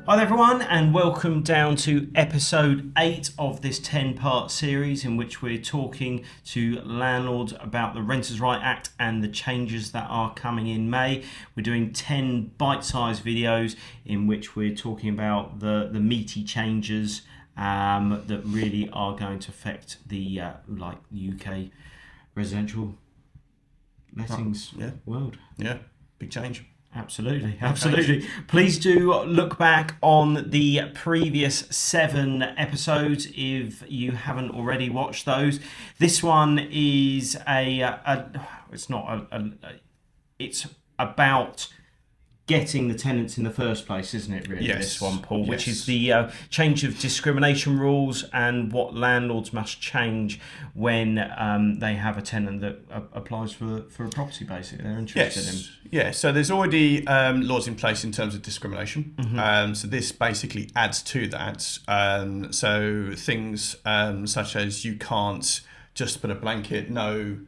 Hi there everyone, and welcome down to episode 8 of this 10-part series in which we're talking to landlords about the Renters' Right Act and the changes that are coming in May. We're doing 10 bite-sized videos in which we're talking about the meaty changes that really are going to affect the UK residential lettings world. Yeah, big change. Absolutely. Please do look back on the previous 7 episodes if you haven't already watched those. This one is it's about getting the tenants in the first place, isn't it, really? Yes. This one, Paul, Yes. which is the change of discrimination rules and what landlords must change when they have a tenant that applies for a property, basically, they're interested in. Yeah, so there's already laws in place in terms of discrimination. So this basically adds to that. So things such as you can't just put a blanket no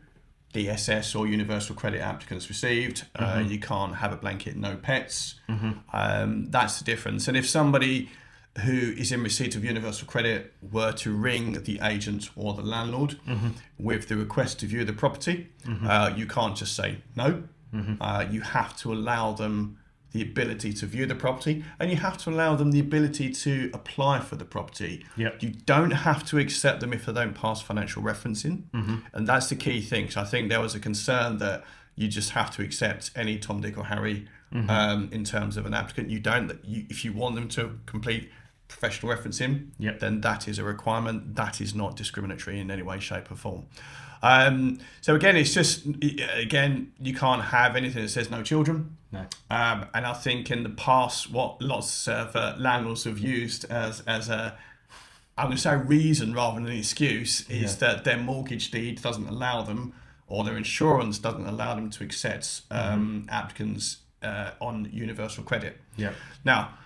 DSS or universal credit applicants received. You can't have a blanket no pets. That's the difference. And if somebody who is in receipt of universal credit were to ring the agent or the landlord with the request to view the property, you can't just say no. You have to allow them the ability to view the property, and you have to allow them the ability to apply for the property. Yep. You don't have to accept them if they don't pass financial referencing, and that's the key thing. So I think there was a concern that you just have to accept any Tom, Dick or Harry in terms of an applicant. You don't. If you want them to complete professional referencing, then that is a requirement. That is not discriminatory in any way, shape or form. So again, it's just, you can't have anything that says no children. No. And I think in the past, what lots of landlords have used as a, I'm going to say reason rather than an excuse, is that their mortgage deed doesn't allow them, or their insurance doesn't allow them to accept applicants on universal credit. Yeah. Now,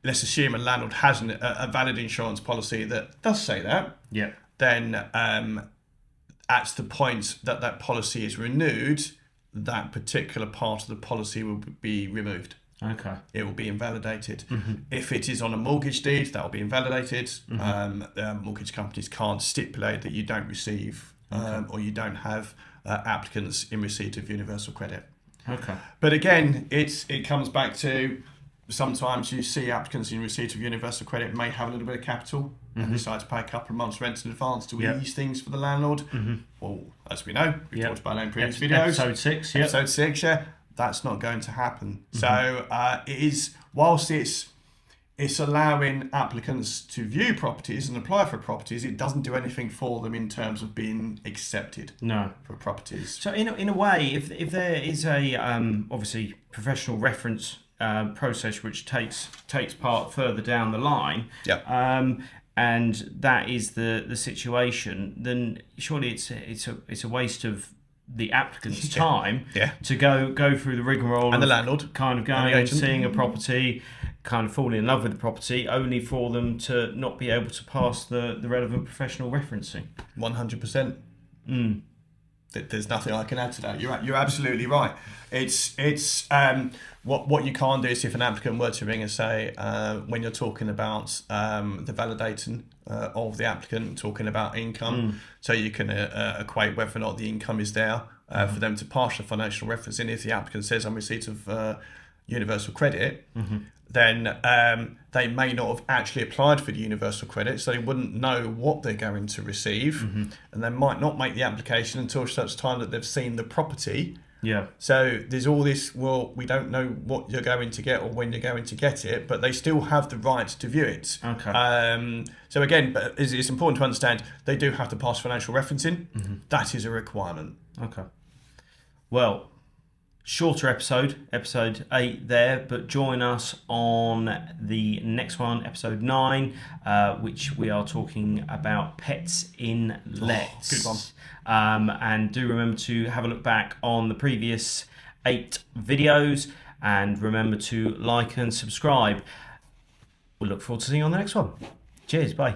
let's assume a landlord has a valid insurance policy that does say that. Yeah. Then at the point that that policy is renewed, that particular part of the policy will be removed. Okay. It will be invalidated. If it is on a mortgage deed, that will be invalidated. Mortgage companies can't stipulate that you don't receive or you don't have applicants in receipt of universal credit. Okay. But again, it comes back to sometimes you see applicants in receipt of universal credit may have a little bit of capital and decide to pay a couple of months rent in advance to ease things for the landlord. Well, as we know, we talked about that in previous videos. Episode 6, Episode 6, that's not going to happen. So it is, whilst it's allowing applicants to view properties and apply for properties, it doesn't do anything for them in terms of being accepted for properties. So in a way, if there is a obviously professional reference process which takes part further down the line, and that is the situation, then surely it's a waste of the applicant's time to go through the rigmarole and the landlord kind of going and seeing a property, kind of falling in love with the property, only for them to not be able to pass the relevant professional referencing. 100%. There's nothing I can add to that. You're absolutely right. It's what you can't do is if an applicant were to ring and say when you're talking about the validating of the applicant, talking about income, so you can equate whether or not the income is there for them to pass the financial referencing. If the applicant says on receipt of universal credit, then they may not have actually applied for the universal credit, so they wouldn't know what they're going to receive, and they might not make the application until such time that they've seen the property. Yeah. So there's all this, well, we don't know what you're going to get or when you're going to get it, but they still have the right to view it. Okay. So again, but it's important to understand they do have to pass financial referencing. That is a requirement. Okay. Well, shorter episode 8 there, but join us on the next one, episode 9, which we are talking about pets in lets. Good one. And do remember to have a look back on the previous 8 videos, and remember to like and subscribe. We'll look forward to seeing you on the next one. Cheers, bye.